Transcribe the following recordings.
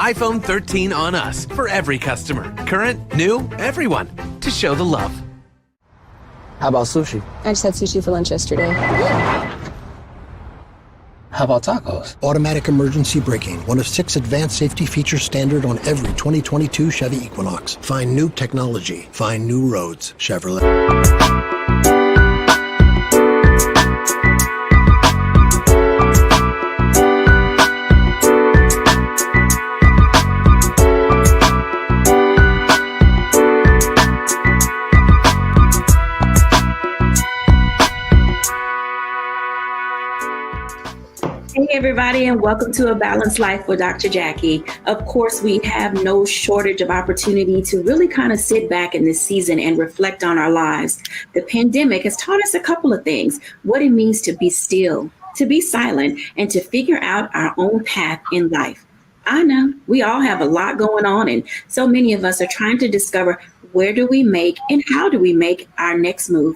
iPhone 13 on us for every customer. Current, new, everyone. To show the love. How about sushi? I just had sushi for lunch yesterday. How about tacos? Automatic emergency braking, one of 6 advanced safety features standard on every 2022 Chevy Equinox. Find new technology. Find new roads. Chevrolet. Hey everybody, and welcome to A Balanced Life with Dr. Jacquie. Of course, we have no shortage of opportunity to really kind of sit back in this season and reflect on our lives. The pandemic has taught us a couple of things: what it means to be still, to be silent, and to figure out our own path in life. I know we all have a lot going on, and so many of us are trying to discover where do we make and how do we make our next move.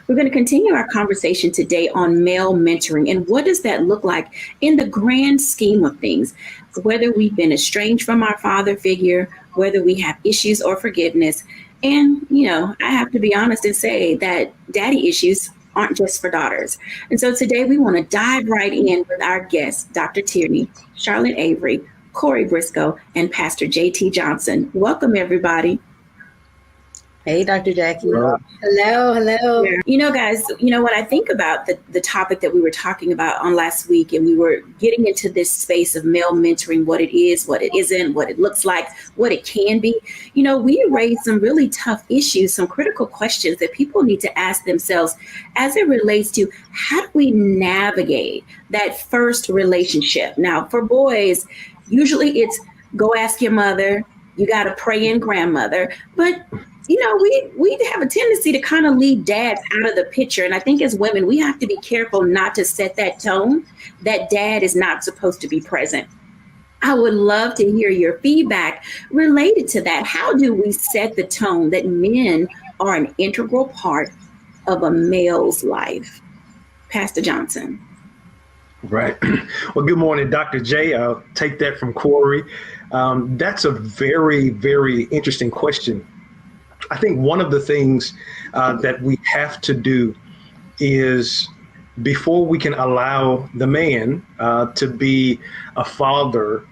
We're going to continue our conversation today on male mentoring and what does that look like in the grand scheme of things, whether we've been estranged from our father figure, whether we have issues or forgiveness. And, I have to be honest and say that daddy issues aren't just for daughters. And so today we want to dive right in with our guests, Dr. Tierney, Charlotte Avery, Corey Briscoe, and Pastor J.T. Johnson. Welcome, everybody. Hey, Dr. Jacquie. Hello. Guys, when I think about the topic that we were talking about on last week, and we were getting into this space of male mentoring, what it is, what it isn't, what it looks like, what it can be, we raised some really tough issues, some critical questions that people need to ask themselves as it relates to how do we navigate that first relationship. Now, for boys, usually it's go ask your mother, you got to pray in grandmother, but we have a tendency to kind of leave dads out of the picture. And I think as women, we have to be careful not to set that tone that dad is not supposed to be present. I would love to hear your feedback related to that. How do we set the tone that men are an integral part of a male's life? Pastor Johnson. Right. Well, good morning, Dr. J. I'll take that from Corey. That's a very, very interesting question. I think one of the things that we have to do is, before we can allow the man to be a father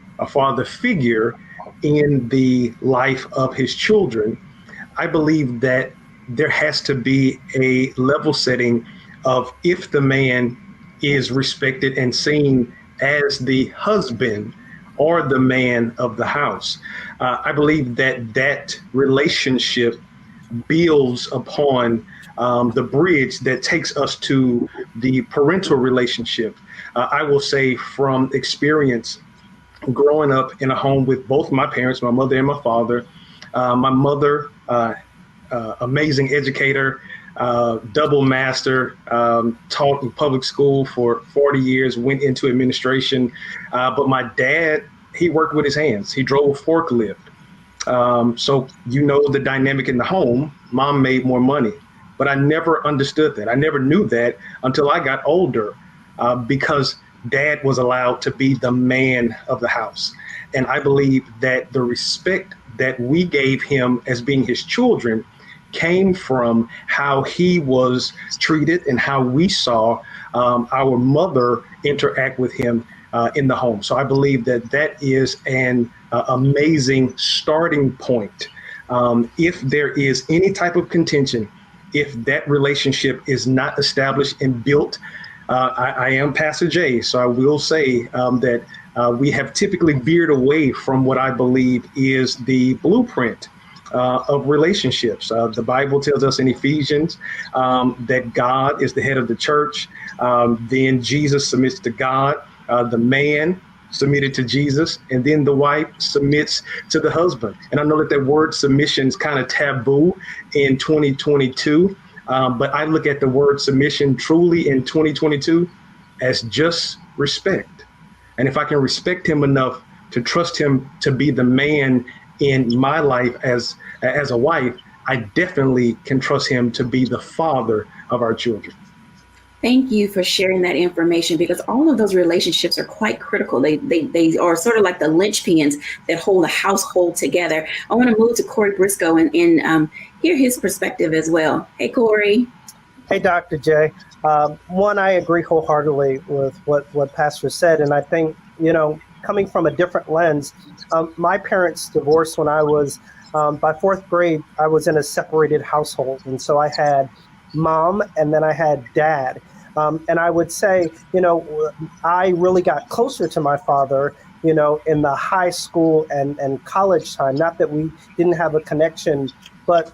figure in the life of his children, I believe that there has to be a level setting of, if the man is respected and seen as the husband or the man of the house. I believe that relationship builds upon the bridge that takes us to the parental relationship. I will say from experience, growing up in a home with both my parents, my mother and my father, my mother, amazing educator, double master, taught in public school for 40 years, went into administration. But my dad, he worked with his hands. He drove a forklift. So the dynamic in the home. Mom made more money, but I never understood that. I never knew that until I got older, because dad was allowed to be the man of the house. And I believe that the respect that we gave him as being his children came from how he was treated and how we saw our mother interact with him in the home. So I believe that is an amazing starting point. If there is any type of contention, if that relationship is not established and built, I am Pastor J, so I will say that we have typically veered away from what I believe is the blueprint of relationships. The Bible tells us in Ephesians that God is the head of the church. Then Jesus submits to God. The man submitted to Jesus, and then the wife submits to the husband. And I know that word submission is kind of taboo in 2022, but I look at the word submission truly in 2022 as just respect. And if I can respect him enough to trust him to be the man in my life as a wife, I definitely can trust him to be the father of our children. Thank you for sharing that information because all of those relationships are quite critical. They are sort of like the linchpins that hold a household together. I want to move to Corey Briscoe and hear his perspective as well. Hey, Corey. Hey, Dr. J. One, I agree wholeheartedly with what Pastor said. And I think, coming from a different lens, my parents divorced when I was, by fourth grade, I was in a separated household. And so I had mom and then I had dad. And I would say, I really got closer to my father, in the high school and college time. Not that we didn't have a connection, but,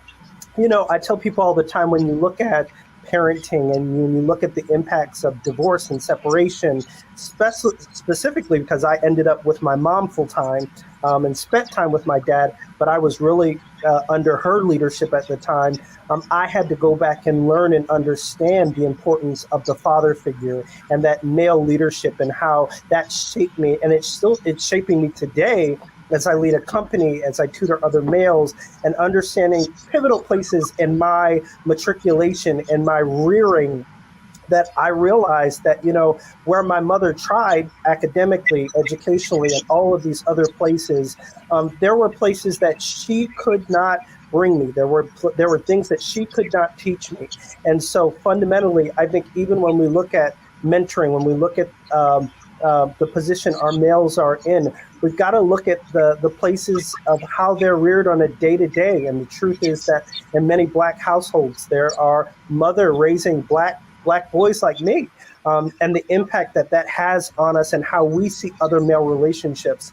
I tell people all the time when you look at parenting and when you look at the impacts of divorce and separation, specifically because I ended up with my mom full time and spent time with my dad, but I was really under her leadership at the time. I had to go back and learn and understand the importance of the father figure and that male leadership and how that shaped me. And it's shaping me today as I lead a company, as I tutor other males, and understanding pivotal places in my matriculation and my rearing, that I realized that, where my mother tried academically, educationally, and all of these other places, there were places that she could not bring me. There were things that she could not teach me. And so fundamentally, I think even when we look at mentoring, when we look at the position our males are in, we've got to look at the places of how they're reared on a day-to-day. And the truth is that in many Black households, there are mother raising Black boys like me, and the impact that has on us and how we see other male relationships.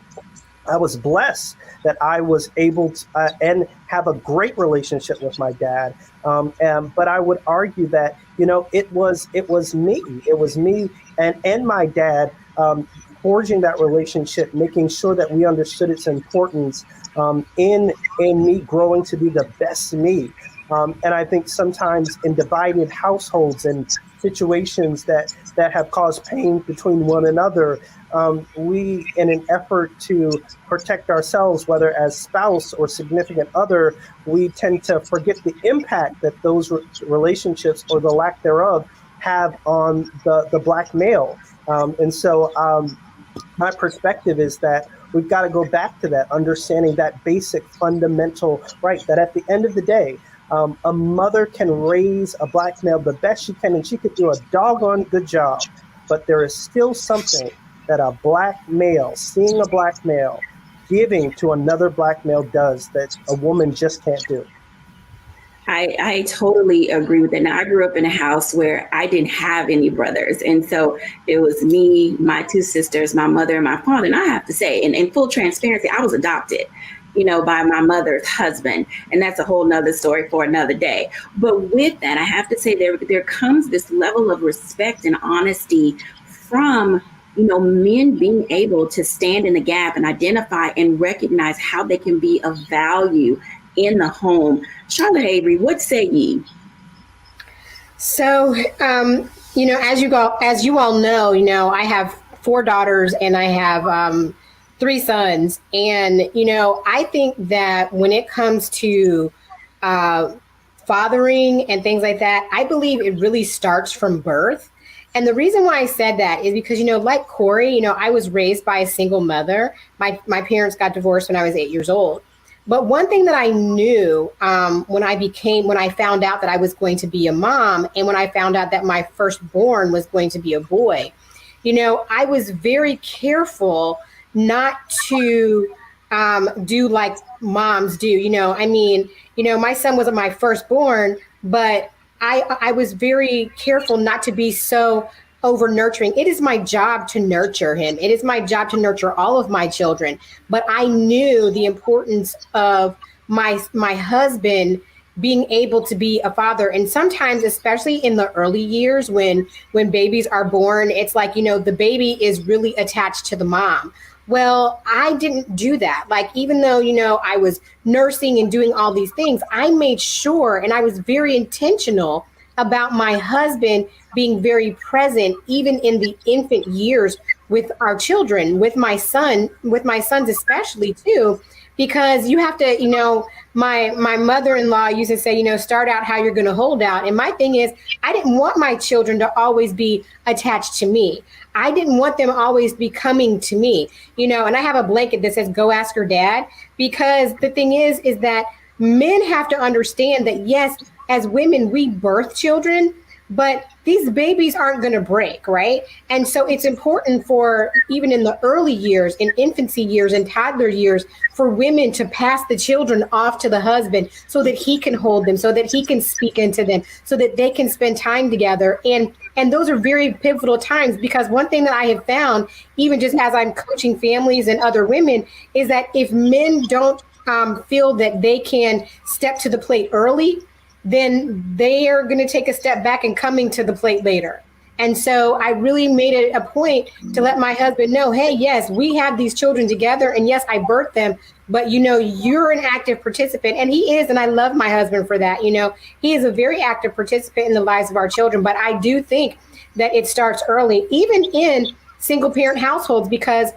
I was blessed that I was able to and have a great relationship with my dad. But I would argue that, it was me and my dad forging that relationship, making sure that we understood its importance in me growing to be the best me. And I think sometimes in divided households and situations that have caused pain between one another, we, in an effort to protect ourselves, whether as spouse or significant other, we tend to forget the impact that those relationships or the lack thereof have on the Black male. And so my perspective is that we've got to go back to that, understanding that basic fundamental right, that at the end of the day, a mother can raise a Black male the best she can, and she could do a doggone good job. But there is still something that a Black male, seeing a Black male, giving to another Black male does that a woman just can't do. I totally agree with that. Now, I grew up in a house where I didn't have any brothers. And so it was me, my two sisters, my mother, and my father. And I have to say, in full transparency, I was adopted, by my mother's husband. And that's a whole nother story for another day. But with that, I have to say there comes this level of respect and honesty from men being able to stand in the gap and identify and recognize how they can be of value in the home. Charlotte Avery, what say ye? So, as you all know, I have 4 daughters and I have 3 sons. And, I think that when it comes to fathering and things like that, I believe it really starts from birth. And the reason why I said that is because, like Corey, I was raised by a single mother. My parents got divorced when I was 8 years old. But one thing that I knew when I found out that I was going to be a mom, and when I found out that my firstborn was going to be a boy, I was very careful not to do like moms do. My son wasn't my firstborn, but I was very careful not to be so over nurturing. It is my job to nurture him. It is my job to nurture all of my children. But I knew the importance of my husband being able to be a father. And sometimes, especially in the early years when babies are born, it's like, the baby is really attached to the mom. Well, I didn't do that. Like, even though, I was nursing and doing all these things, I made sure, and I was very intentional about my husband being very present, even in the infant years with our children, with my sons especially too, because you have to, my mother-in-law used to say, start out how you're going to hold out. And my thing is, I didn't want my children to always be attached to me. I didn't want them always be coming to me, and I have a blanket that says, go ask your dad, because the thing is that men have to understand that, yes, as women, we birth children, but these babies aren't going to break, right? And so it's important for, even in the early years, in infancy years and toddler years, for women to pass the children off to the husband so that he can hold them, so that he can speak into them, so that they can spend time together. And those are very pivotal times, because one thing that I have found, even just as I'm coaching families and other women, is that if men don't feel that they can step to the plate early, then they are going to take a step back and coming to the plate later. And so I really made it a point to let my husband know, hey, yes, we have these children together, and yes, I birthed them, but you're an active participant. And he is, and I love my husband for that. He is a very active participant in the lives of our children. But I do think that it starts early, even in single parent households, because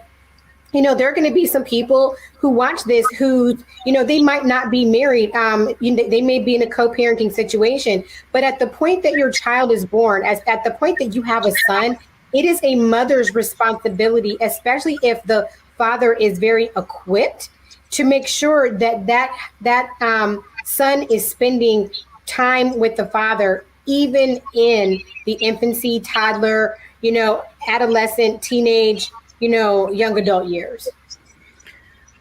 there are going to be some people who watch this who, they might not be married. They may be in a co-parenting situation. But at the point that your child is born, at the point that you have a son, it is a mother's responsibility, especially if the father is very equipped, to make sure that son is spending time with the father, even in the infancy, toddler, adolescent, teenage, young adult years.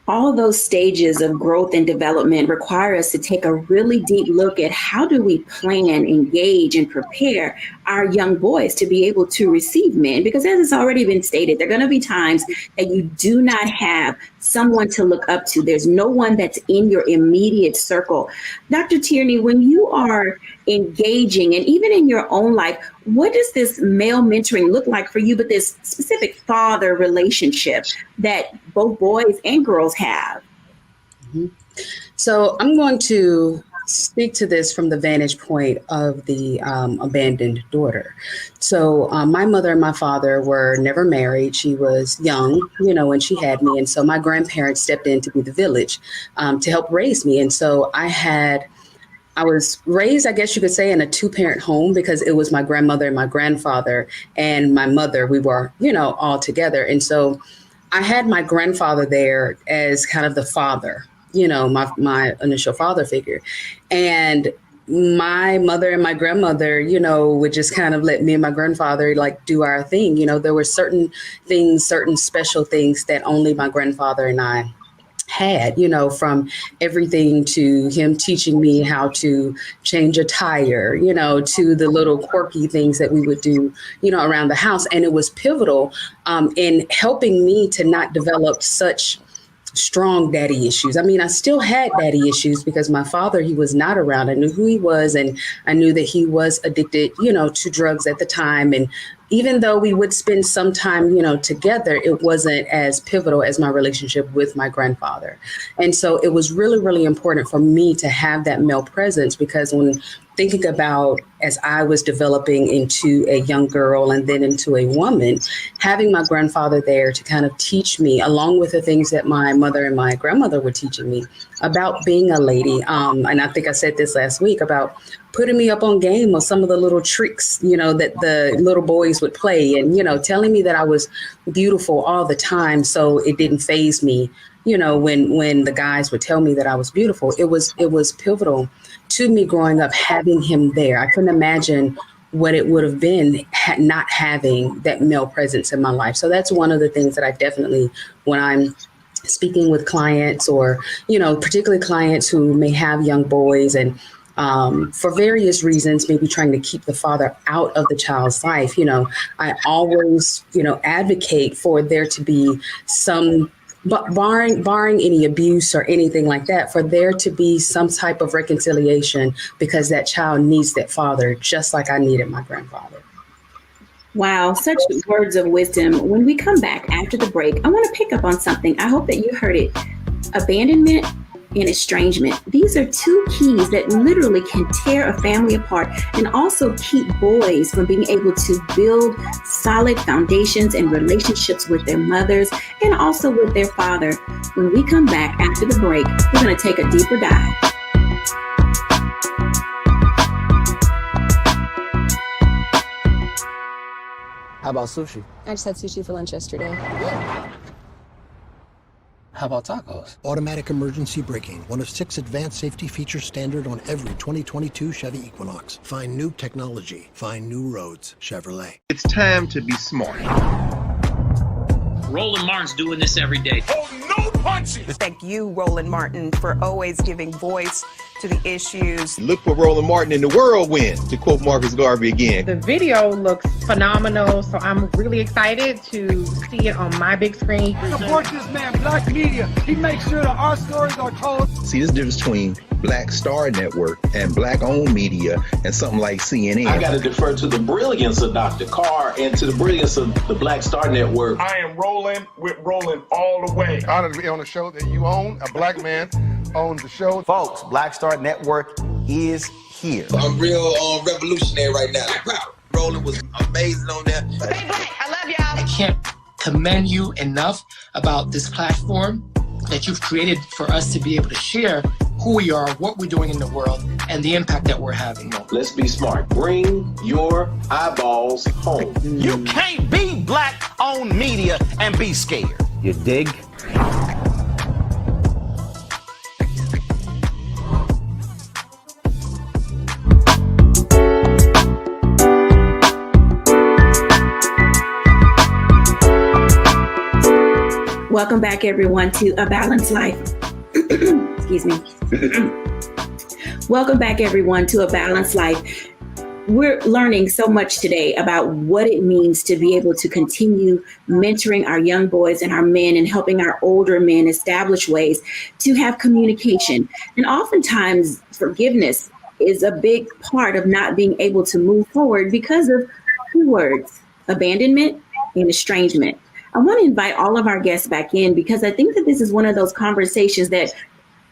All those stages of growth and development require us to take a really deep look at how do we plan, engage, and prepare our young boys to be able to receive men. Because as it's already been stated, there are going to be times that you do not have someone to look up to. There's no one that's in your immediate circle. Dr. Tierney, when you are engaging, and even in your own life, what does this male mentoring look like for you, but this specific father relationship that both boys and girls have? Mm-hmm. So I'm going to speak to this from the vantage point of the abandoned daughter. So my mother and my father were never married. She was young, when she had me. And so my grandparents stepped in to be the village to help raise me. And so I was raised, I guess you could say, in a 2-parent home, because it was my grandmother and my grandfather and my mother. We were, all together. And so I had my grandfather there as kind of the father, my initial father figure. And my mother and my grandmother, would just kind of let me and my grandfather do our thing. There were certain things, certain special things that only my grandfather and I had, from everything to him teaching me how to change a tire, to the little quirky things that we would do, around the house. And it was pivotal in helping me to not develop such strong daddy issues. I mean, I still had daddy issues because my father, he was not around. I knew who he was, and I knew that he was addicted, to drugs at the time. And even though we would spend some time, together, it wasn't as pivotal as my relationship with my grandfather. And so it was really, really important for me to have that male presence, because when thinking about, as I was developing into a young girl and then into a woman, having my grandfather there to kind of teach me, along with the things that my mother and my grandmother were teaching me about being a lady. And I think I said this last week about putting me up on game of some of the little tricks, that the little boys would play, and, telling me that I was beautiful all the time. So it didn't faze me, when the guys would tell me that I was beautiful. It was pivotal to me growing up, having him there. I couldn't imagine what it would have been not having that male presence in my life. So that's one of the things that I definitely, when I'm speaking with clients, or, particularly clients who may have young boys and for various reasons, maybe trying to keep the father out of the child's life, I always, advocate for there to be some, but barring any abuse or anything like that, for there to be some type of reconciliation, because that child needs that father just like I needed my grandfather. Wow, such words of wisdom. When we come back after the break, I want to pick up on something. I hope that you heard it. Abandonment and estrangement. These are two keys that literally can tear a family apart and also keep boys from being able to build solid foundations and relationships with their mothers and also with their father. When we come back after the break, we're going to take a deeper dive. How about sushi? I just had sushi for lunch yesterday. How about tacos? Automatic emergency braking, one of 6 advanced safety features standard on every 2022 Chevy Equinox. Find new technology. Find new roads. Chevrolet. It's time to be smart. Roland Martin's doing this every day. Oh, no punches! Thank you, Roland Martin, for always giving voice to the issues. Look for Roland Martin in the whirlwind, to quote Marcus Garvey again. The video looks phenomenal, so I'm really excited to see it on my big screen. Support this man, Black Media. He makes sure that our stories are told. See, this difference between Black Star Network and Black-owned media and something like CNN. I got to defer to the brilliance of Dr. Carr and to the brilliance of the Black Star Network. I am rolling with Roland all the way. Honored to be on a show that you own. A black man owns the show. Folks, Black Star Network is here. I'm real revolutionary right now. Roland was amazing on there. Hey, Black, I love y'all. I can't commend you enough about this platform that you've created for us to be able to share who we are, what we're doing in the world, and the impact that we're having. Let's be smart. Bring your eyeballs home. You can't be Black-owned media and be scared. You dig? Welcome back, everyone, to A Balanced Life. Excuse me. Welcome back, everyone, to A Balanced Life. We're learning so much today about what it means to be able to continue mentoring our young boys and our men and helping our older men establish ways to have communication. And oftentimes, forgiveness is a big part of not being able to move forward because of two words: abandonment and estrangement. I want to invite all of our guests back in because I think that this is one of those conversations that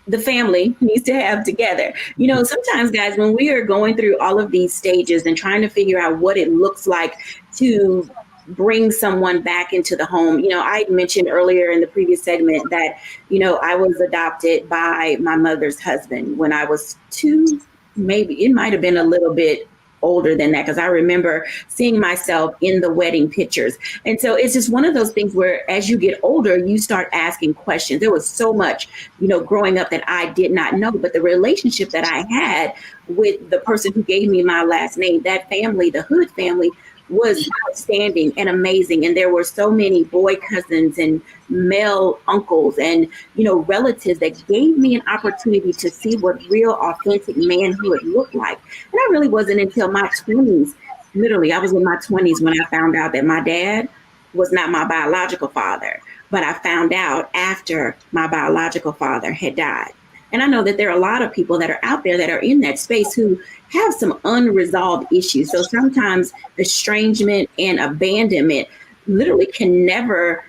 the family needs to have together. You know, sometimes, guys, when we are going through all of these stages and trying to figure out what it looks like to bring someone back into the home, you know, I mentioned earlier in the previous segment that, you know, I was adopted by my mother's husband when I was 2, maybe it might have been a little bit older than that, because I remember seeing myself in the wedding pictures. And so it's just one of those things where as you get older, you start asking questions. There was so much, you know, growing up that I did not know, but the relationship that I had with the person who gave me my last name, that family, the Hood family, was outstanding and amazing. And there were so many boy cousins and male uncles and, you know, relatives that gave me an opportunity to see what real authentic manhood looked like. And I really wasn't until my 20s, literally, I was in my 20s when I found out that my dad was not my biological father, but I found out after my biological father had died. And I know that there are a lot of people that are out there that are in that space who have some unresolved issues. So sometimes estrangement and abandonment literally can never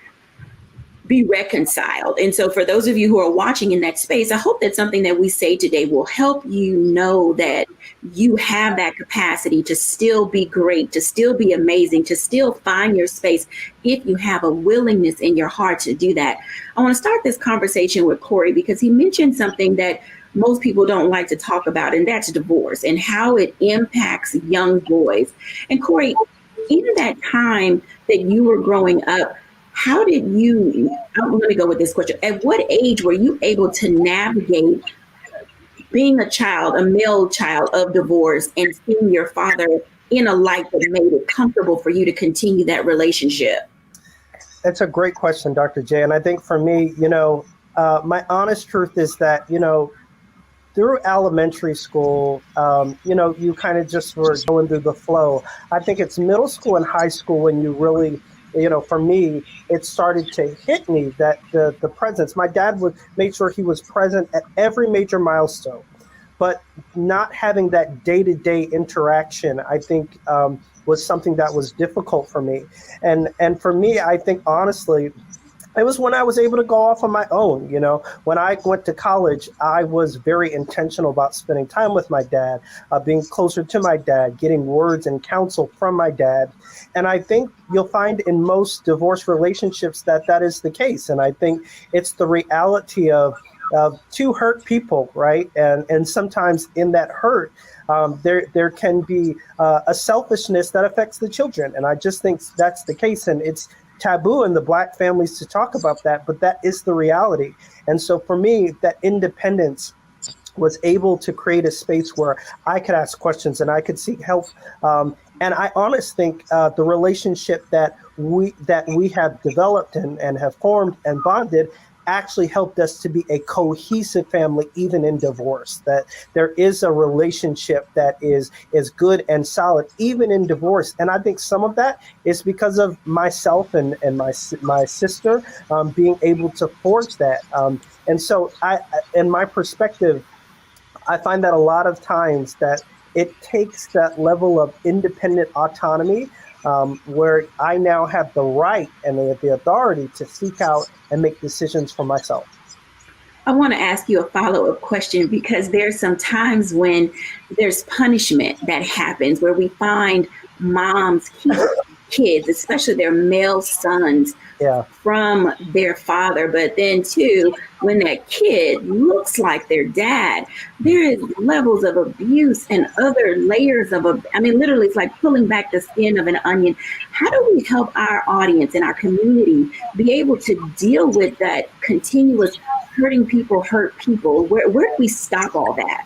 be reconciled. And so for those of you who are watching in that space, I hope that something that we say today will help you know that you have that capacity to still be great, to still be amazing, to still find your space if you have a willingness in your heart to do that. I want to start this conversation with Corey because he mentioned something that most people don't like to talk about, and that's divorce and how it impacts young boys. And Corey, in that time that you were growing up, how did you, I'm going to go with this question. At what age were you able to navigate being a child, a male child of divorce, and seeing your father in a light that made it comfortable for you to continue that relationship? That's a great question, Dr. J. And I think for me, you know, my honest truth is that, you know, through elementary school, you know, you kind of just were going through the flow. I think it's middle school and high school when you really, you know, for me, it started to hit me that the presence. My dad would make sure he was present at every major milestone, but not having that day-to-day interaction, I think, was something that was difficult for me. And for me, I think honestly, It was when I was able to go off on my own. When I went to college, I was very intentional about spending time with my dad, being closer to my dad, getting words and counsel from my dad. And I think you'll find in most divorce relationships that is the case. And I think it's the reality of two hurt people, right? And sometimes in that hurt, there can be a selfishness that affects the children. And I just think that's the case. And it's taboo in the Black families to talk about that, but that is the reality. And so for me, that independence was able to create a space where I could ask questions and I could seek help. And I honestly think the relationship that we have developed and have formed and bonded actually helped us to be a cohesive family, even in divorce, that there is a relationship that is good and solid, even in divorce. And I think some of that is because of myself and my sister being able to forge that. And so in my perspective, I find that a lot of times that it takes that level of independent autonomy where I now have the right and the authority to seek out and make decisions for myself. I want to ask you a follow-up question, because there's some times when there's punishment that happens where we find moms keep kids, especially their male sons, from their father. But then too, when that kid looks like their dad, there is levels of abuse and other layers of, literally it's like pulling back the skin of an onion. How do we help our audience and our community be able to deal with that continuous hurting people hurt people? Where do we stop all that?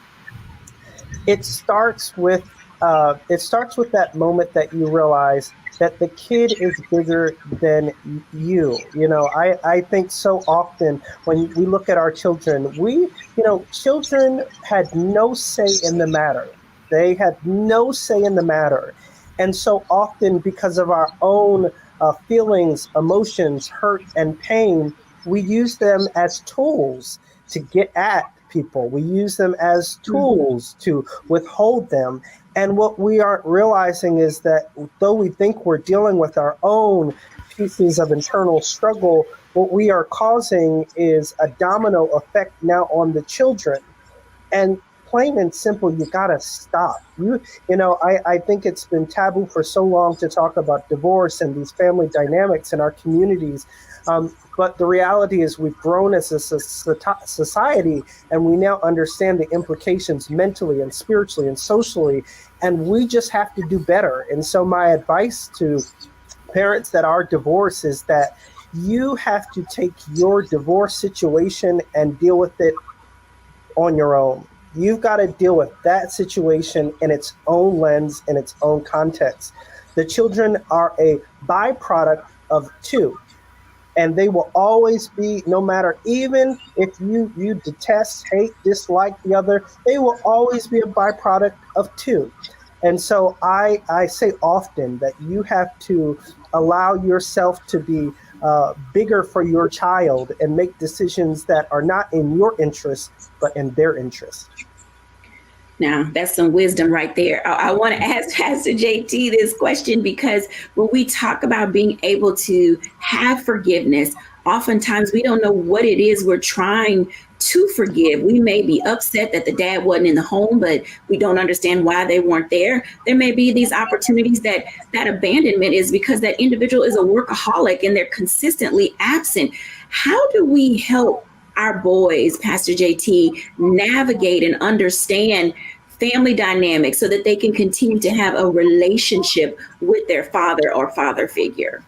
It starts with that moment that you realize that the kid is bigger than you. I think so often when we look at our children, children had no say in the matter. They had no say in the matter. And so often, because of our own feelings, emotions, hurt, and pain, we use them as tools to get at people. We use them as tools to withhold them. And what we aren't realizing is that though we think we're dealing with our own pieces of internal struggle, what we are causing is a domino effect now on the children. And plain and simple, you gotta stop. I think it's been taboo for so long to talk about divorce and these family dynamics in our communities. But the reality is we've grown as a society, and we now understand the implications mentally and spiritually and socially, and we just have to do better. And so my advice to parents that are divorced is that you have to take your divorce situation and deal with it on your own. You've got to deal with that situation in its own lens, in its own context. The children are a byproduct of two. And they will always be, no matter, even if you detest, hate, dislike the other, they will always be a byproduct of two. And so I say often that you have to allow yourself to be bigger for your child and make decisions that are not in your interest, but in their interest. Now, that's some wisdom right there. I want to ask Pastor JT this question, because when we talk about being able to have forgiveness, oftentimes we don't know what it is we're trying to forgive. We may be upset that the dad wasn't in the home, but we don't understand why they weren't there. There may be these opportunities that abandonment is because that individual is a workaholic and they're consistently absent. How do we help our boys, Pastor JT, navigate and understand family dynamics so that they can continue to have a relationship with their father or father figure?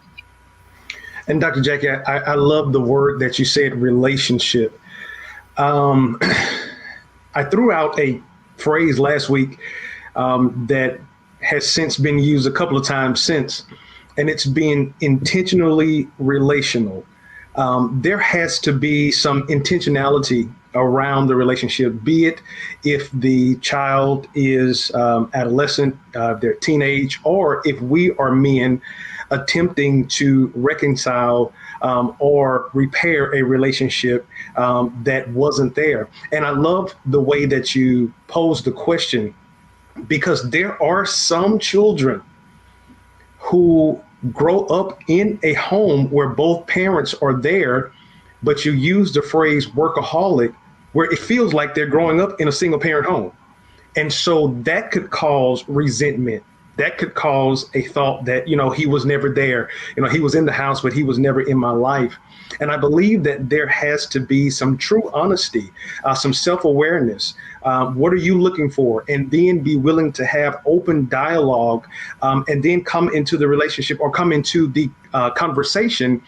And Dr. Jacquie, I love the word that you said, relationship. I threw out a phrase last week that has since been used a couple of times since, and it's being intentionally relational. There has to be some intentionality around the relationship, be it if the child is adolescent, they're teenage, or if we are men attempting to reconcile or repair a relationship that wasn't there. And I love the way that you posed the question, because there are some children who grow up in a home where both parents are there, but you use the phrase workaholic, where it feels like they're growing up in a single parent home. And so that could cause resentment. That could cause a thought that, he was never there. He was in the house, but he was never in my life. And I believe that there has to be some true honesty, some self-awareness. What are you looking for? And then be willing to have open dialogue, and then come into the relationship or come into the conversation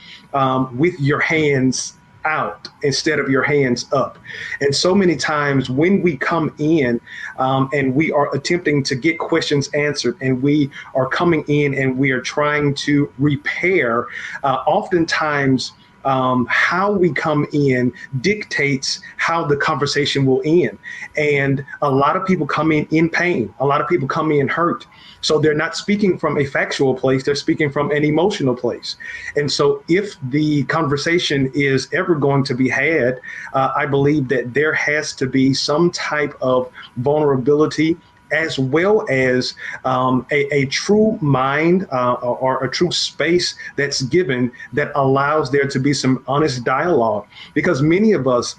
with your hands out instead of your hands up. And so many times when we come in and we are attempting to get questions answered, and we are coming in and we are trying to repair, oftentimes how we come in dictates how the conversation will end. And a lot of people come in pain. A lot of people come in hurt. So they're not speaking from a factual place. They're speaking from an emotional place. And so if the conversation is ever going to be had, I believe that there has to be some type of vulnerability, as well as a true mind or a true space that's given that allows there to be some honest dialogue. Because many of us,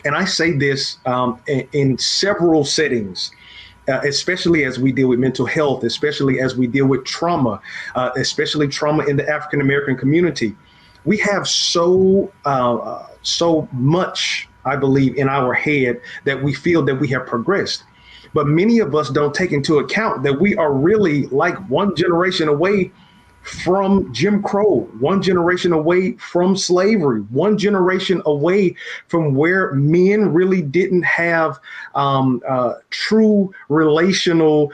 and I say this in several settings, especially as we deal with mental health, especially as we deal with trauma, especially trauma in the African American community, we have so much, I believe, in our head that we feel that we have progressed. But many of us don't take into account that we are really like one generation away from Jim Crow, one generation away from slavery, one generation away from where men really didn't have true relational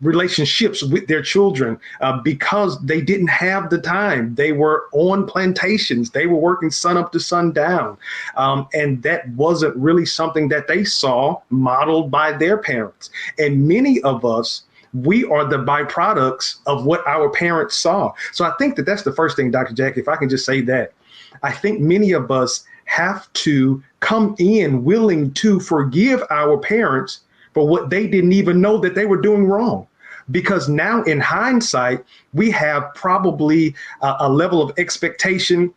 relationships with their children because they didn't have the time. They were on plantations. They were working sun up to sundown. And that wasn't really something that they saw modeled by their parents. And many of us, we are the byproducts of what our parents saw. So I think that that's the first thing, Dr. Jacquie, if I can just say that. I think many of us have to come in willing to forgive our parents for what they didn't even know that they were doing wrong. Because now in hindsight, we have probably a level of expectation.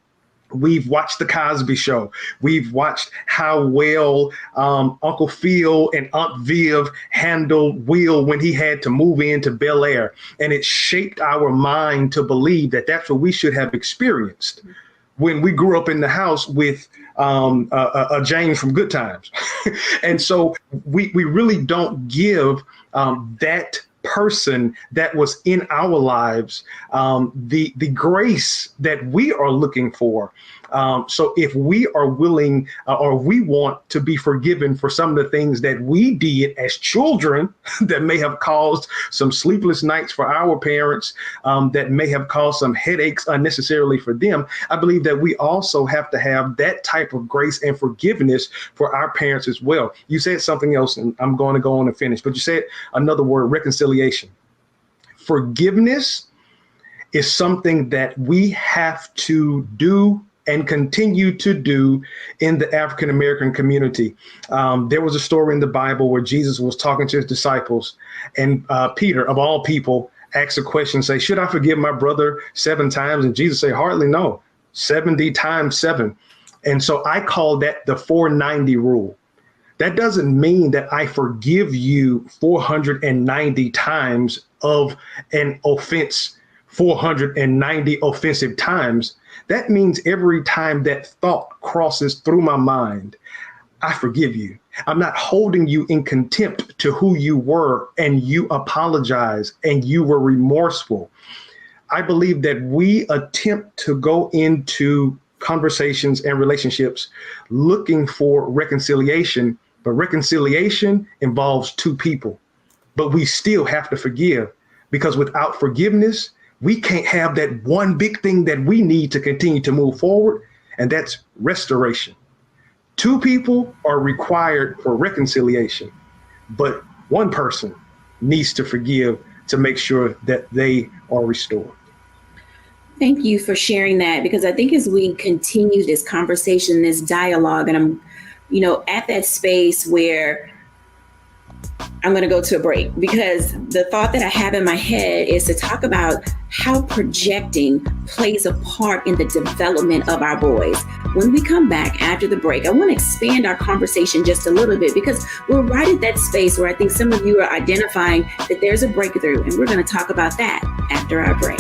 We've watched The Cosby Show. We've watched how well Uncle Phil and Aunt Viv handled Will when he had to move into Bel Air. And it shaped our mind to believe that that's what we should have experienced when we grew up in the house with a James from Good Times. And so we really don't give that person that was in our lives the grace that we are looking for. So if we are willing or we want to be forgiven for some of the things that we did as children that may have caused some sleepless nights for our parents, that may have caused some headaches unnecessarily for them, I believe that we also have to have that type of grace and forgiveness for our parents as well. You said something else, and I'm going to go on and finish, but you said another word, reconciliation. Forgiveness is something that we have to do and continue to do in the African American community. There was a story in the Bible where Jesus was talking to his disciples, and Peter, of all people, asked a question, say, should I forgive my brother 7 times? And Jesus said, hardly no, 70 times 7. And so I call that the 490 rule. That doesn't mean that I forgive you 490 times of an offense, 490 offensive times. That means every time that thought crosses through my mind, I forgive you. I'm not holding you in contempt to who you were, and you apologize and you were remorseful. I believe that we attempt to go into conversations and relationships looking for reconciliation, but reconciliation involves 2 people. But we still have to forgive, because without forgiveness, we can't have that one big thing that we need to continue to move forward, and that's restoration. 2 people are required for reconciliation, but one person needs to forgive to make sure that they are restored. Thank you for sharing that, because I think as we continue this conversation, this dialogue, and I'm, at that space where I'm going to go to a break because the thought that I have in my head is to talk about how projecting plays a part in the development of our boys. When we come back after the break, I want to expand our conversation just a little bit because we're right at that space where I think some of you are identifying that there's a breakthrough, and we're going to talk about that after our break.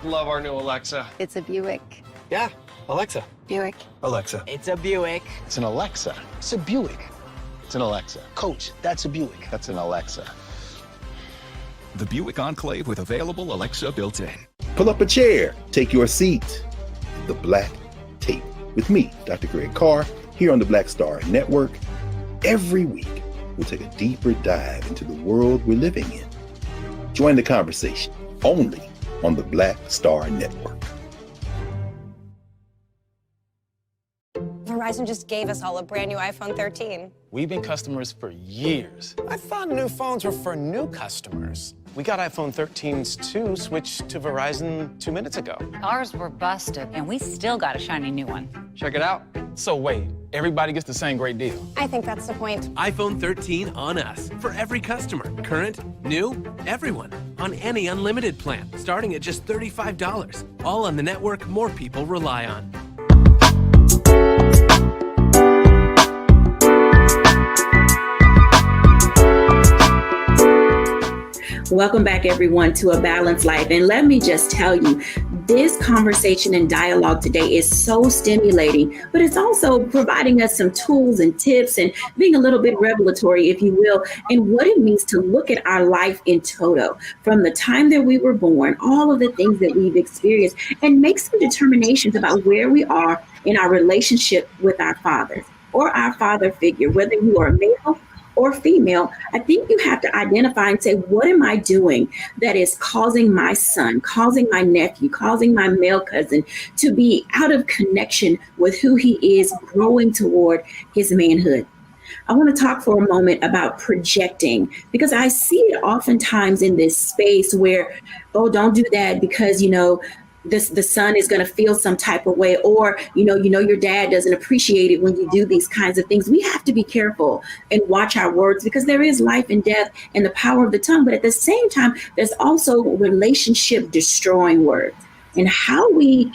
Love our new Alexa. It's a Buick. Yeah, Alexa. Buick. Alexa. It's a Buick. It's an Alexa. It's a Buick. It's an Alexa. Coach, that's a Buick. That's an Alexa. The Buick Enclave with available Alexa built in. Pull up a chair. Take your seat. The Black Tape with me, Dr. Greg Carr, here on the Black Star Network. Every week, we'll take a deeper dive into the world we're living in. Join the conversation only on the Black Star Network. Verizon just gave us all a brand new iPhone 13. We've been customers for years. I thought new phones were for new customers. We got iPhone 13s too, switched to Verizon 2 minutes ago. Ours were busted, and we still got a shiny new one. Check it out. So wait, everybody gets the same great deal. I think that's the point. iPhone 13 on us for every customer. Current, new, everyone. On any unlimited plan, starting at just $35. All on the network more people rely on. Welcome back, everyone, to A Balanced Life. And let me just tell you, this conversation and dialogue today is so stimulating, but it's also providing us some tools and tips and being a little bit revelatory, if you will, in what it means to look at our life in toto, from the time that we were born, all of the things that we've experienced, and make some determinations about where we are in our relationship with our fathers or our father figure, whether you are male or female. I think you have to identify and say, what am I doing that is causing my son, causing my nephew, causing my male cousin to be out of connection with who he is, growing toward his manhood? I want to talk for a moment about projecting, because I see it oftentimes in this space where, oh, don't do that because, the son is going to feel some type of way, or, your dad doesn't appreciate it when you do these kinds of things. We have to be careful and watch our words, because there is life and death and the power of the tongue. But at the same time, there's also relationship destroying words, and how we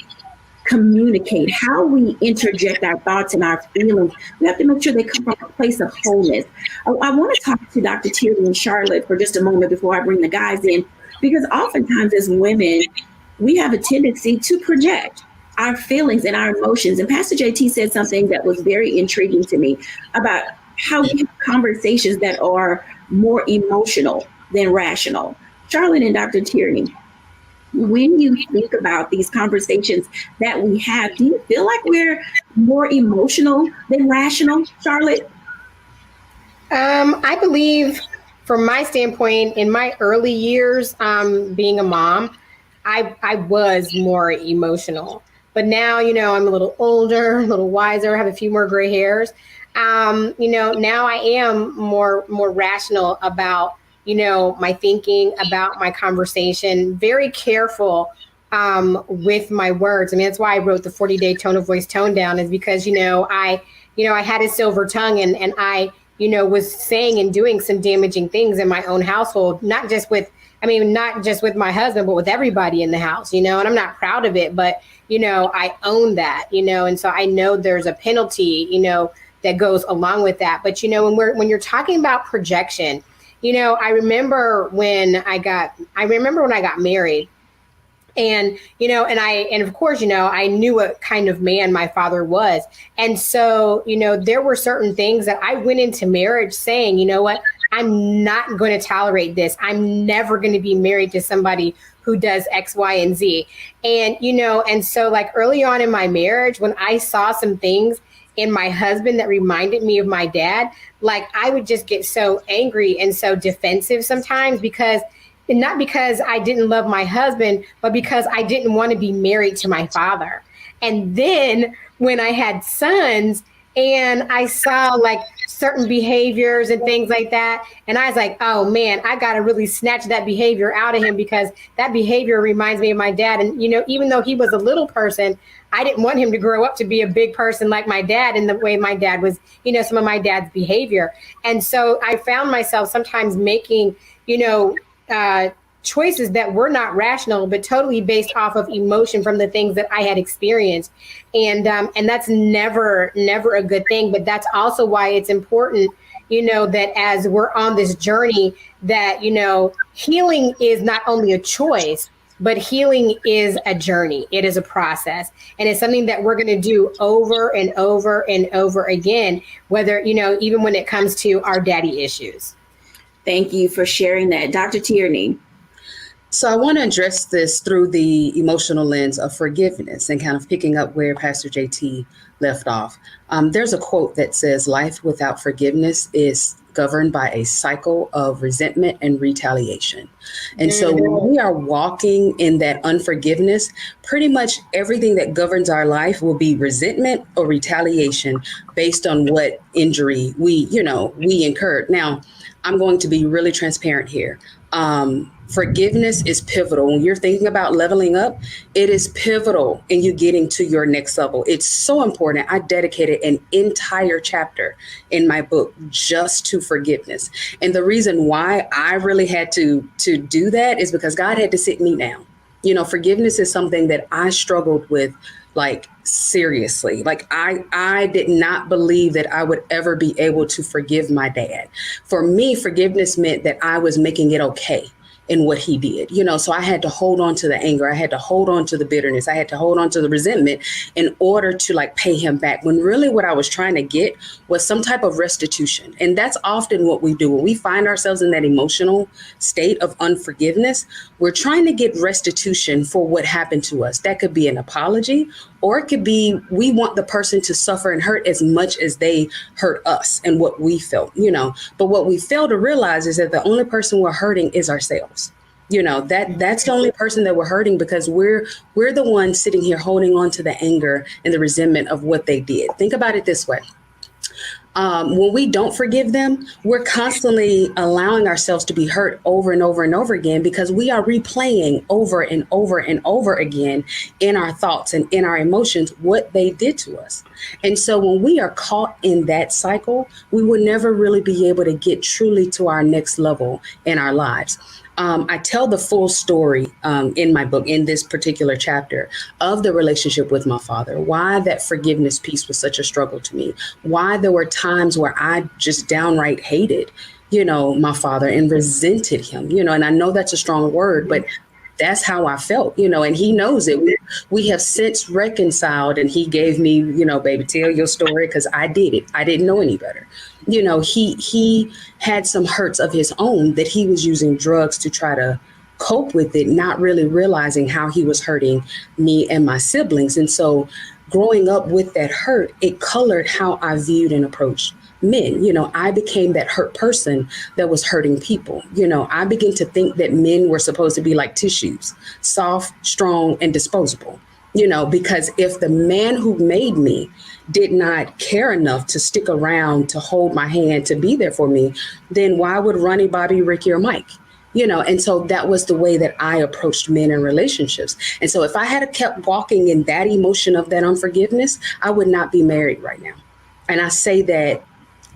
communicate, how we interject our thoughts and our feelings. We have to make sure they come from a place of wholeness. I want to talk to Dr. Tierney and Charlotte for just a moment before I bring the guys in, because oftentimes as women, we have a tendency to project our feelings and our emotions. And Pastor JT said something that was very intriguing to me about how we have conversations that are more emotional than rational. Charlotte and Dr. Tierney, when you think about these conversations that we have, do you feel like we're more emotional than rational, Charlotte? I believe, from my standpoint, in my early years, being a mom, I was more emotional, but now, I'm a little older, a little wiser, have a few more gray hairs. Now I am more rational about, my thinking, about my conversation, very careful with my words. I mean, that's why I wrote the 40-day tone of voice tone down, is because, I had a silver tongue and I, was saying and doing some damaging things in my own household, not just with my husband, but with everybody in the house, and I'm not proud of it, but, I own that, and so I know there's a penalty, that goes along with that. But, when you're talking about projection, I remember when I got married, and, and of course, I knew what kind of man my father was. And so, there were certain things that I went into marriage saying, you know what, I'm not going to tolerate this. I'm never going to be married to somebody who does X, Y, and Z. And, and so like early on in my marriage, when I saw some things in my husband that reminded me of my dad, like I would just get so angry and so defensive sometimes, not because I didn't love my husband, but because I didn't want to be married to my father. And then when I had sons, and I saw like certain behaviors and things like that. And I was like, oh man, I got to really snatch that behavior out of him, because that behavior reminds me of my dad. And, you know, even though he was a little person, I didn't want him to grow up to be a big person like my dad, in the way my dad was, you know, some of my dad's behavior. And so I found myself sometimes making, you know, choices that were not rational, but totally based off of emotion from the things that I had experienced. And that's never a good thing. But that's also why it's important, you know, that as we're on this journey, that, you know, healing is not only a choice, but healing is a journey. It is a process. And it's something that we're going to do over and over and over again, whether, you know, even when it comes to our daddy issues. Thank you for sharing that. Dr. Tierney. So I want to address this through the emotional lens of forgiveness, and kind of picking up where Pastor JT left off. There's a quote that says, life without forgiveness is governed by a cycle of resentment and retaliation. And so when we are walking in that unforgiveness, pretty much everything that governs our life will be resentment or retaliation based on what injury we incurred. Now, I'm going to be really transparent here. Forgiveness is pivotal. When you're thinking about leveling up, it is pivotal in you getting to your next level. It's so important. I dedicated an entire chapter in my book just to forgiveness. And the reason why I really had to do that is because God had to sit me down. You know, forgiveness is something that I struggled with, like, seriously. Like, I did not believe that I would ever be able to forgive my dad. For me, forgiveness meant that I was making it okay in what he did, you know, so I had to hold on to the anger. I had to hold on to the bitterness. I had to hold on to the resentment in order to, like, pay him back, when really what I was trying to get was some type of restitution. And that's often what we do when we find ourselves in that emotional state of unforgiveness. We're trying to get restitution for what happened to us. That could be an apology, or it could be we want the person to suffer and hurt as much as they hurt us and what we felt, you know. But what we fail to realize is that the only person we're hurting is ourselves. You know, that's the only person that we're hurting, because we're the ones sitting here holding on to the anger and the resentment of what they did. Think about it this way. When we don't forgive them, we're constantly allowing ourselves to be hurt over and over and over again, because we are replaying over and over and over again in our thoughts and in our emotions what they did to us. And so when we are caught in that cycle, we will never really be able to get truly to our next level in our lives. I tell the full story in my book, in this particular chapter, of the relationship with my father, why that forgiveness piece was such a struggle to me, why there were times where I just downright hated, you know, my father and resented him, you know, and I know that's a strong word, but that's how I felt, you know, and he knows it. We have since reconciled, and he gave me, you know, baby, tell your story, because I did it. I didn't know any better. You know, he had some hurts of his own that he was using drugs to try to cope with it, not really realizing how he was hurting me and my siblings. And so growing up with that hurt, it colored how I viewed and approached men. You know, I became that hurt person that was hurting people. You know, I began to think that men were supposed to be like tissues, soft, strong, and disposable. You know, because if the man who made me did not care enough to stick around, to hold my hand, to be there for me, then why would Ronnie, Bobby, Ricky, or Mike? You know, and so that was the way that I approached men in relationships. And so if I had kept walking in that emotion of that unforgiveness, I would not be married right now. And I say that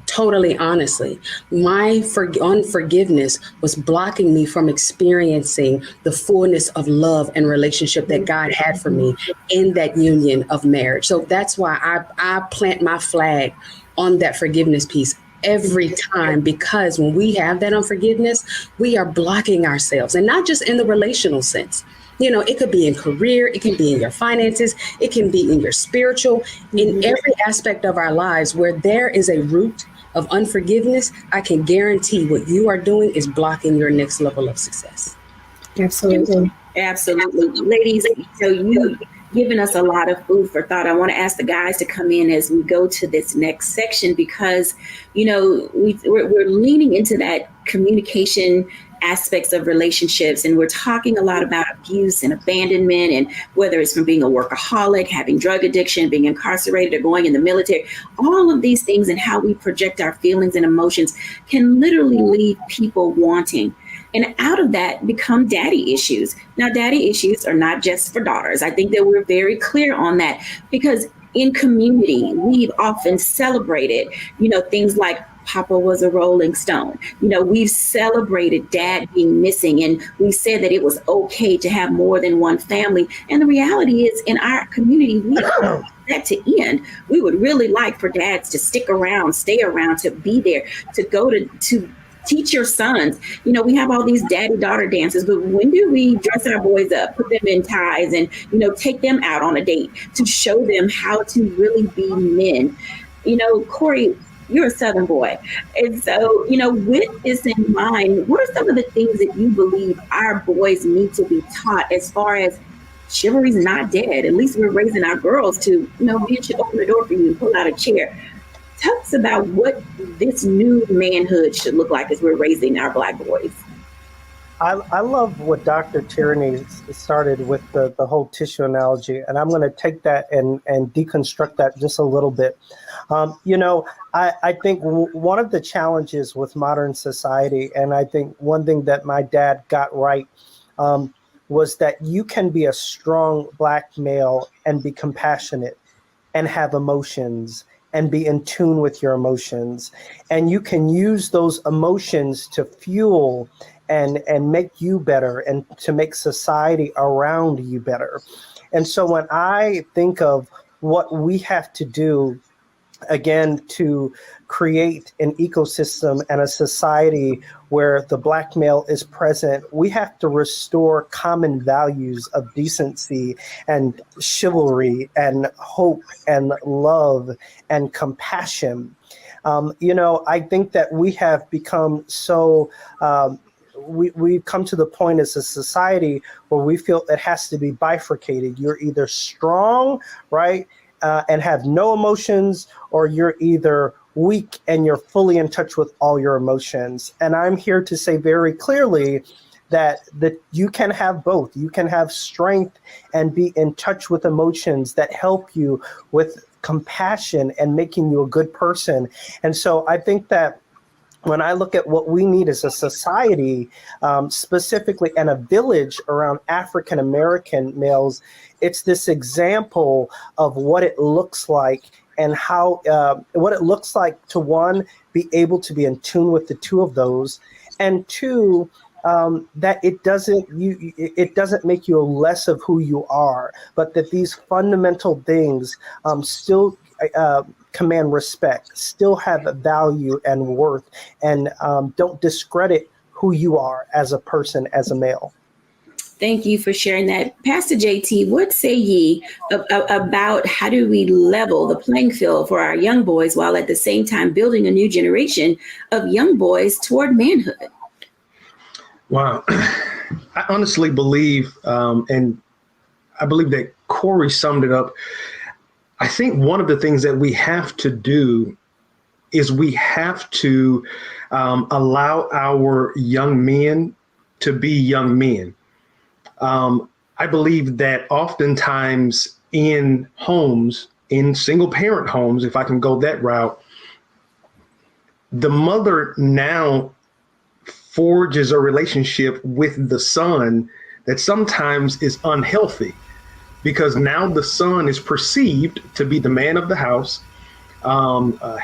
totally honestly. My unforgiveness was blocking me from experiencing the fullness of love and relationship that God had for me in that union of marriage. So that's why I plant my flag on that forgiveness piece every time, because when we have that unforgiveness, we are blocking ourselves, and not just in the relational sense. You know, it could be in career, it can be in your finances, it can be in your spiritual, in every aspect of our lives where there is a root of unforgiveness. I can guarantee what you are doing is blocking your next level of success. Absolutely. Absolutely. Ladies, so you've given us a lot of food for thought. I want to ask the guys to come in as we go to this next section, because, you know, we're leaning into that communication aspects of relationships. And we're talking a lot about abuse and abandonment, and whether it's from being a workaholic, having drug addiction, being incarcerated, or going in the military, all of these things and how we project our feelings and emotions can literally leave people wanting. And out of that become daddy issues. Now, daddy issues are not just for daughters. I think that we're very clear on that, because in community, we've often celebrated, things like Papa was a Rolling Stone. We've celebrated dad being missing, and we said that it was okay to have more than one family. And the reality is, in our community, we don't want that to end. We would really like for dads to stick around, stay around, to be there, to go to teach your sons. We have all these daddy-daughter dances, but when do we dress our boys up, put them in ties, and, take them out on a date to show them how to really be men? Corey, you're a Southern boy. And so, with this in mind, what are some of the things that you believe our boys need to be taught as far as chivalry's not dead? At least we're raising our girls to, men should open the door for you and pull out a chair. Tell us about what this new manhood should look like as we're raising our Black boys. I love what Dr. Tierney started with the whole tissue analogy, and I'm going to take that and deconstruct that just a little bit. I think one of the challenges with modern society, and I think one thing that my dad got right, was that you can be a strong Black male and be compassionate and have emotions and be in tune with your emotions. And you can use those emotions to fuel and make you better and to make society around you better. And so when I think of what we have to do, again, to create an ecosystem and a society where the Black male is present, we have to restore common values of decency and chivalry and hope and love and compassion. I think that we have become so we've come to the point as a society where we feel it has to be bifurcated. You're either strong, right, and have no emotions, or you're either weak and you're fully in touch with all your emotions. And I'm here to say very clearly that you can have both. You can have strength and be in touch with emotions that help you with compassion and making you a good person. And so I think that when I look at what we need as a society, specifically, and a village around African American males, it's this example of what it looks like and how what it looks like to, one, be able to be in tune with the two of those, and two, that it doesn't make you less of who you are, but that these fundamental things still command respect, still have value and worth, and don't discredit who you are as a person, as a male. Thank you for sharing that. Pastor JT, what say ye about how do we level the playing field for our young boys while at the same time building a new generation of young boys toward manhood? Wow. I honestly believe, and I believe that Corey summed it up. I think one of the things that we have to do is we have to allow our young men to be young men. I believe that oftentimes in homes, in single parent homes, if I can go that route, the mother now forges a relationship with the son that sometimes is unhealthy, because now the son is perceived to be the man of the house.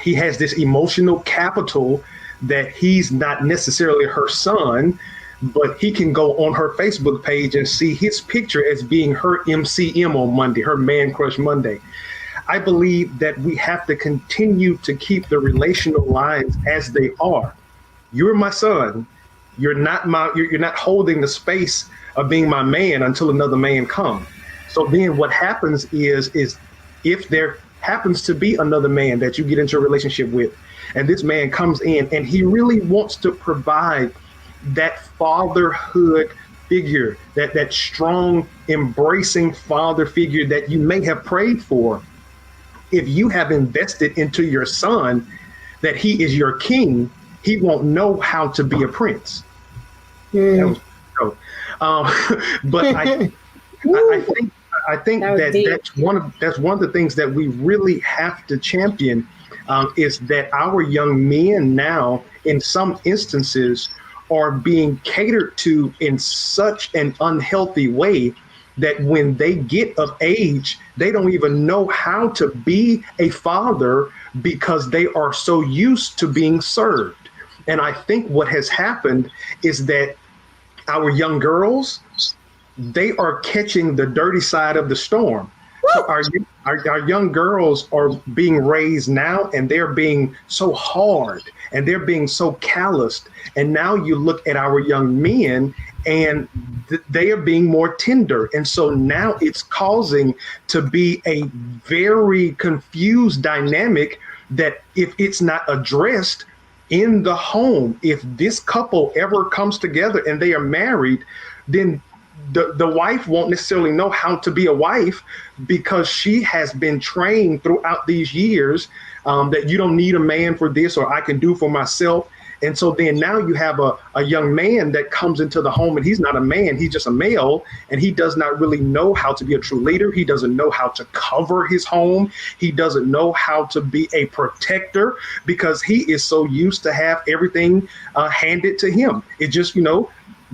He has this emotional capital that he's not necessarily her son, but he can go on her Facebook page and see his picture as being her MCM on Monday, her Man Crush Monday. I believe that we have to continue to keep the relational lines as they are. You're my son. You're not holding the space of being my man until another man comes. So then what happens is if there happens to be another man that you get into a relationship with, and this man comes in and he really wants to provide that fatherhood figure, that strong, embracing father figure that you may have prayed for, if you have invested into your son that he is your king, he won't know how to be a prince. That was dope. But I think that's one of the things that we really have to champion, is that our young men now, in some instances, are being catered to in such an unhealthy way that when they get of age, they don't even know how to be a father because they are so used to being served. And I think what has happened is that our young girls, they are catching the dirty side of the storm. So our young girls are being raised now, and they're being so hard and they're being so calloused. And now you look at our young men, and they are being more tender. And so now it's causing to be a very confused dynamic that if it's not addressed in the home, if this couple ever comes together and they are married, then the wife won't necessarily know how to be a wife because she has been trained throughout these years that you don't need a man for this, or I can do for myself. And so then now you have a young man that comes into the home, and he's not a man, he's just a male, and he does not really know how to be a true leader. He doesn't know how to cover his home. He doesn't know how to be a protector because he is so used to have everything handed to him. It just,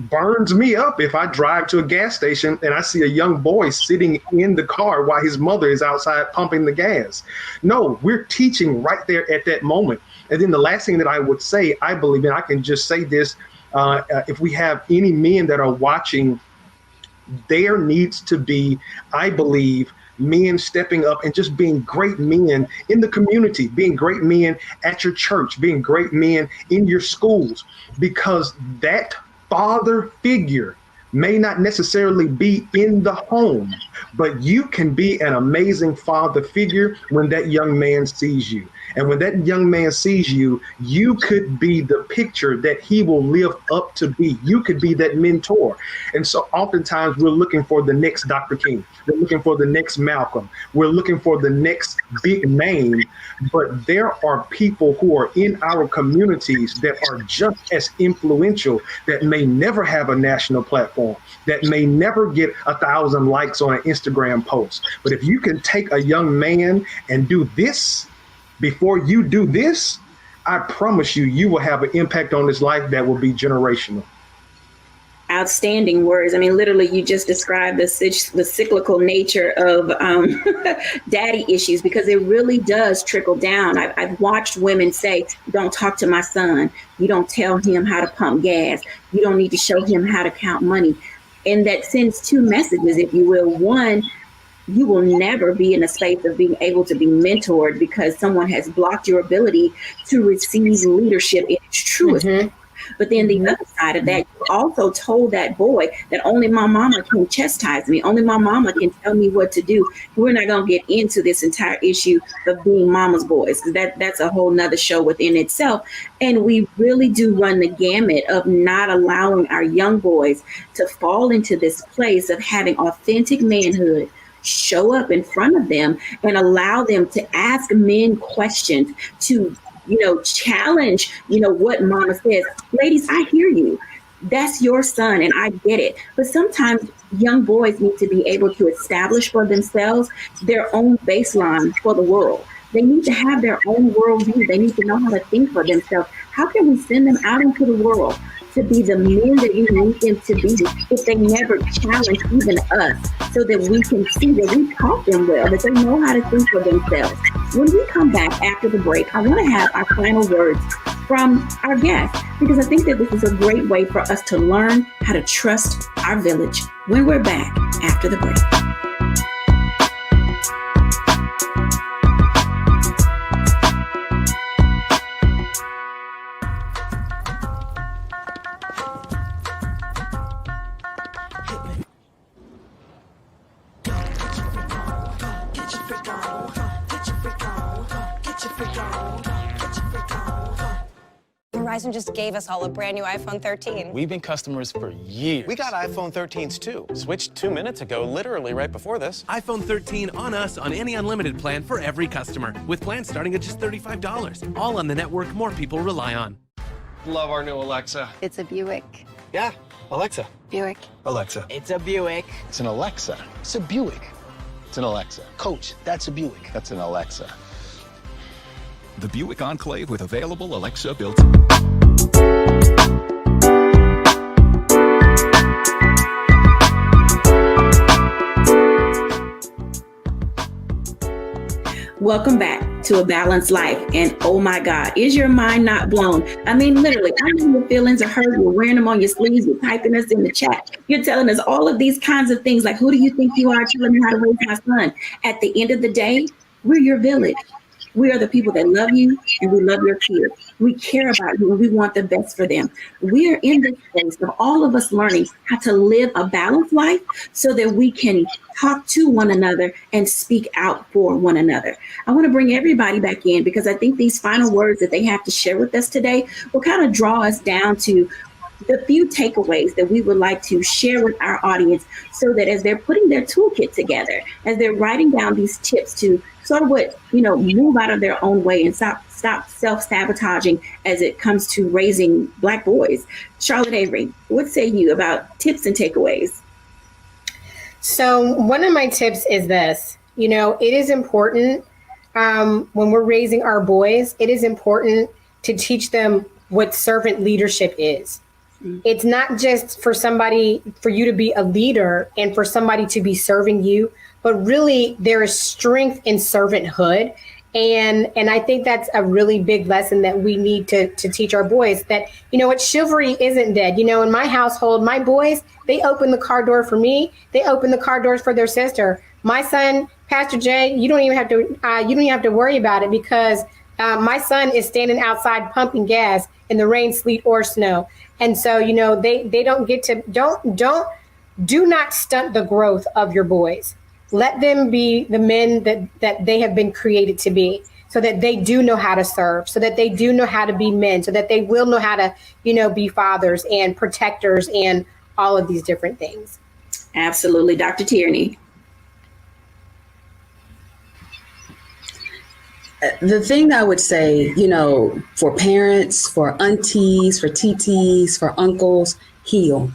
burns me up if I drive to a gas station and I see a young boy sitting in the car while his mother is outside pumping the gas. No, we're teaching right there at that moment. And then the last thing that I would say, I believe, and I can just say this, if we have any men that are watching, there needs to be, I believe, men stepping up and just being great men in the community, being great men at your church, being great men in your schools, because that father figure may not necessarily be in the home, but you can be an amazing father figure when that young man sees you. And when that young man sees you, you could be the picture that he will live up to be. You could be that mentor. And so oftentimes we're looking for the next Dr. King. We're looking for the next Malcolm. We're looking for the next big name. But there are people who are in our communities that are just as influential, that may never have a national platform, that may never get 1,000 likes on an Instagram post. But if you can take a young man and do this before you do this, I promise you, you will have an impact on his life that will be generational. Outstanding words. I mean, literally, you just described the cyclical nature of daddy issues, because it really does trickle down. I've watched women say, don't talk to my son. You don't tell him how to pump gas. You don't need to show him how to count money. And that sends two messages, if you will. One, you will never be in a space of being able to be mentored because someone has blocked your ability to receive leadership in its truest. But then the other side of that, you also told that boy that only my mama can chastise me. Only my mama can tell me what to do. We're not going to get into this entire issue of being mama's boys, because that's a whole nother show within itself. And we really do run the gamut of not allowing our young boys to fall into this place of having authentic manhood show up in front of them and allow them to ask men questions, to challenge, what mama says. Ladies, I hear you. That's your son, and I get it. But sometimes young boys need to be able to establish for themselves their own baseline for the world. They need to have their own worldview. They need to know how to think for themselves. How can we send them out into the world to be the men that you need them to be if they never challenge even us, so that we can see that we taught them well, that they know how to think for themselves? When we come back after the break, I want to have our final words from our guests, because I think that this is a great way for us to learn how to trust our village when we're back after the break. Verizon just gave us all a brand new iPhone 13. We've been customers for years. We got iPhone 13s too. Switched 2 minutes ago, literally right before this. iPhone 13 on us on any unlimited plan for every customer, with plans starting at just $35. All on the network more people rely on. Love our new Alexa. It's a Buick. Yeah, Alexa. Buick. Alexa. It's a Buick. It's an Alexa. It's a Buick. It's an Alexa. Coach, that's a Buick. That's an Alexa. The Buick Enclave with available Alexa built-in. Welcome back to A Balanced Life. And oh my God, is your mind not blown? I mean, literally, I know your feelings are hurt. You're wearing them on your sleeves. You're typing us in the chat. You're telling us all of these kinds of things like, who do you think you are telling me how to raise my son? At the end of the day, we're your village. We are the people that love you and we love your kids. We care about you and we want the best for them. We are in this space of all of us learning how to live a balanced life so that we can talk to one another and speak out for one another. I want to bring everybody back in because I think these final words that they have to share with us today will kind of draw us down to the few takeaways that we would like to share with our audience so that as they're putting their toolkit together, as they're writing down these tips to sort of move out of their own way and stop self-sabotaging as it comes to raising Black boys. Charlotte Avery, what say you about tips and takeaways? So one of my tips is this, it is important when we're raising our boys, it is important to teach them what servant leadership is. It's not just for you to be a leader and for somebody to be serving you, but really there is strength in servanthood. And I think that's a really big lesson that we need to teach our boys that, chivalry isn't dead. In my household, my boys, they open the car door for me. They open the car doors for their sister. My son, Pastor Jay, you don't even have to worry about it because my son is standing outside pumping gas in the rain, sleet, or snow. And so, they don't get to, do not stunt the growth of your boys. Let them be the men that they have been created to be so that they do know how to serve, so that they do know how to be men, so that they will know how to, be fathers and protectors and all of these different things. Absolutely. Dr. Tierney. The thing I would say, for parents, for aunties, for TTs, for uncles, heal.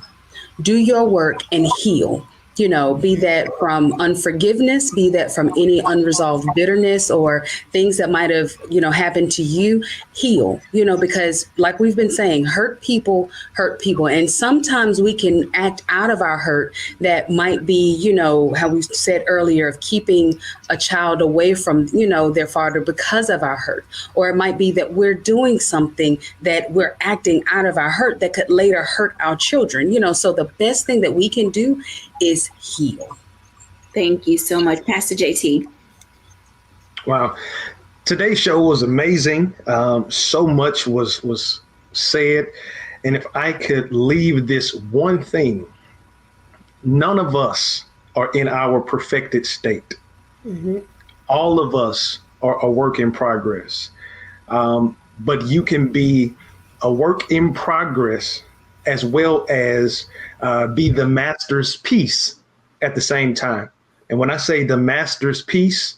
Do your work and heal. Be that from unforgiveness, be that from any unresolved bitterness or things that might have, happened to you, heal, because like we've been saying, hurt people. And sometimes we can act out of our hurt that might be, how we said earlier of keeping a child away from, their father because of our hurt. Or it might be that we're doing something that we're acting out of our hurt that could later hurt our children, so the best thing that we can do is heal. Thank you so much, Pastor JT. Wow. Today's show was amazing. So much was said. And if I could leave this one thing, none of us are in our perfected state. Mm-hmm. All of us are a work in progress. But you can be a work in progress as well as be the master's piece at the same time. And when I say the master's piece,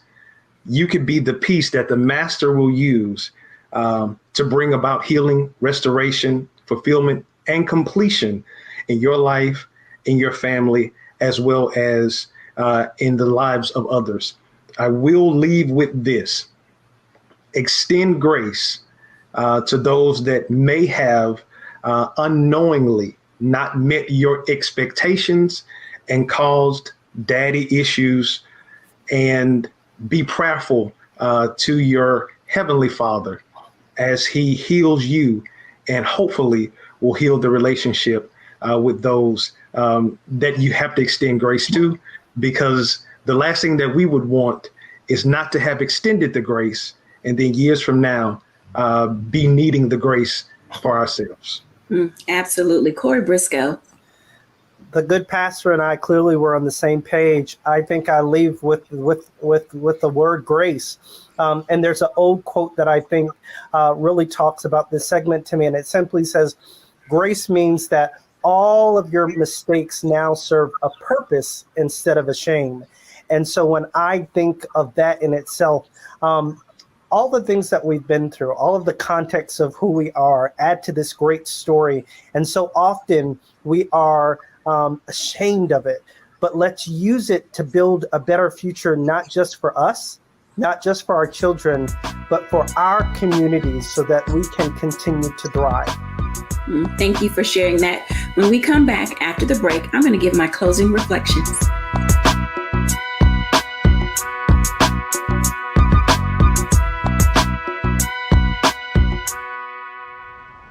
you could be the piece that the master will use to bring about healing, restoration, fulfillment, and completion in your life, in your family, as well as in the lives of others. I will leave with this. Extend grace to those that may have unknowingly not met your expectations and caused daddy issues, and be prayerful to your heavenly Father as he heals you and hopefully will heal the relationship with those that you have to extend grace to, because the last thing that we would want is not to have extended the grace and then years from now be needing the grace for ourselves. Absolutely. Corey Briscoe. The good pastor and I clearly were on the same page. I think I leave with the word grace. And there's an old quote that I think really talks about this segment to me. And it simply says, grace means that all of your mistakes now serve a purpose instead of a shame. And so when I think of that in itself, all the things that we've been through, all of the context of who we are add to this great story. And so often we are ashamed of it, but let's use it to build a better future, not just for us, not just for our children, but for our communities so that we can continue to thrive. Thank you for sharing that. When we come back after the break, I'm going to give my closing reflections.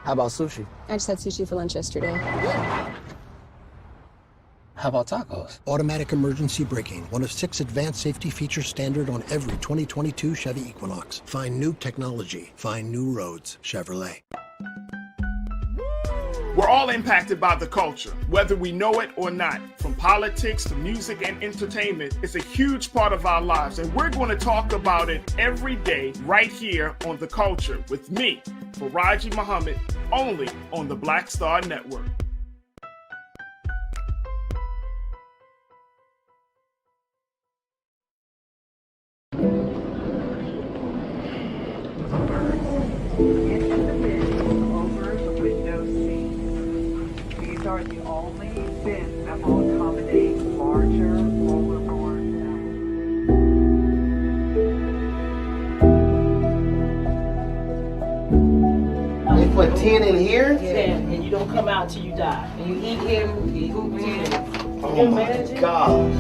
How about sushi? I just had sushi for lunch yesterday. How about tacos? Automatic emergency braking, one of 6 advanced safety features standard on every 2022 Chevy Equinox. Find new technology. Find new roads. Chevrolet. We're all impacted by the culture, whether we know it or not. From politics to music and entertainment, it's a huge part of our lives, and we're going to talk about it every day right here on The Culture with me, Faraji Muhammad, only on the Black Star Network. Are the only bins that will accommodate larger rollerboards. They put 10 in here? 10, and you don't come out till you die. And you eat him, you eat 10. Oh my God.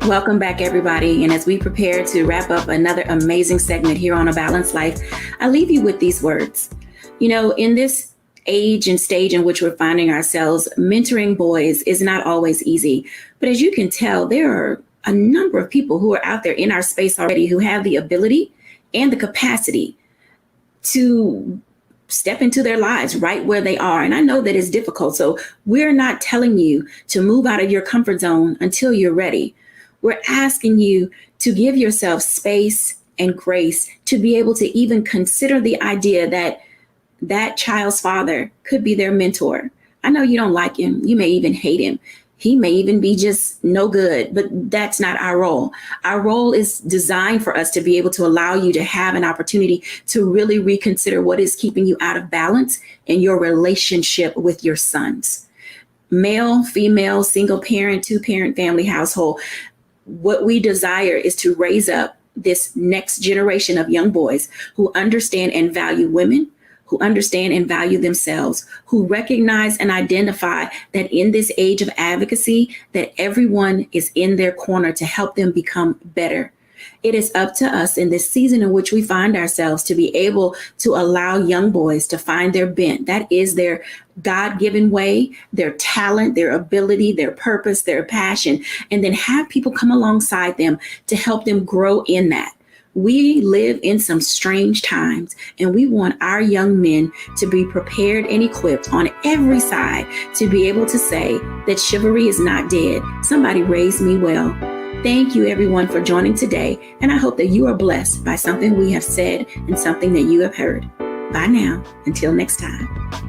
Welcome back, everybody. And as we prepare to wrap up another amazing segment here on A Balanced Life, I leave you with these words. You know, in this age and stage in which we're finding ourselves, mentoring boys is not always easy. But as you can tell, there are a number of people who are out there in our space already who have the ability and the capacity to step into their lives right where they are. And I know that it's difficult. So we're not telling you to move out of your comfort zone until you're ready. We're asking you to give yourself space and grace to be able to even consider the idea that that child's father could be their mentor. I know you don't like him. You may even hate him. He may even be just no good, but that's not our role. Our role is designed for us to be able to allow you to have an opportunity to really reconsider what is keeping you out of balance in your relationship with your sons. Male, female, single parent, 2-parent family household. What we desire is to raise up this next generation of young boys who understand and value women, who understand and value themselves, who recognize and identify that in this age of advocacy, that everyone is in their corner to help them become better. It is up to us in this season in which we find ourselves to be able to allow young boys to find their bent. That is their God-given way, their talent, their ability, their purpose, their passion, and then have people come alongside them to help them grow in that. We live in some strange times, and we want our young men to be prepared and equipped on every side to be able to say that chivalry is not dead. Somebody raised me well. Thank you, everyone, for joining today, and I hope that you are blessed by something we have said and something that you have heard. Bye now. Until next time.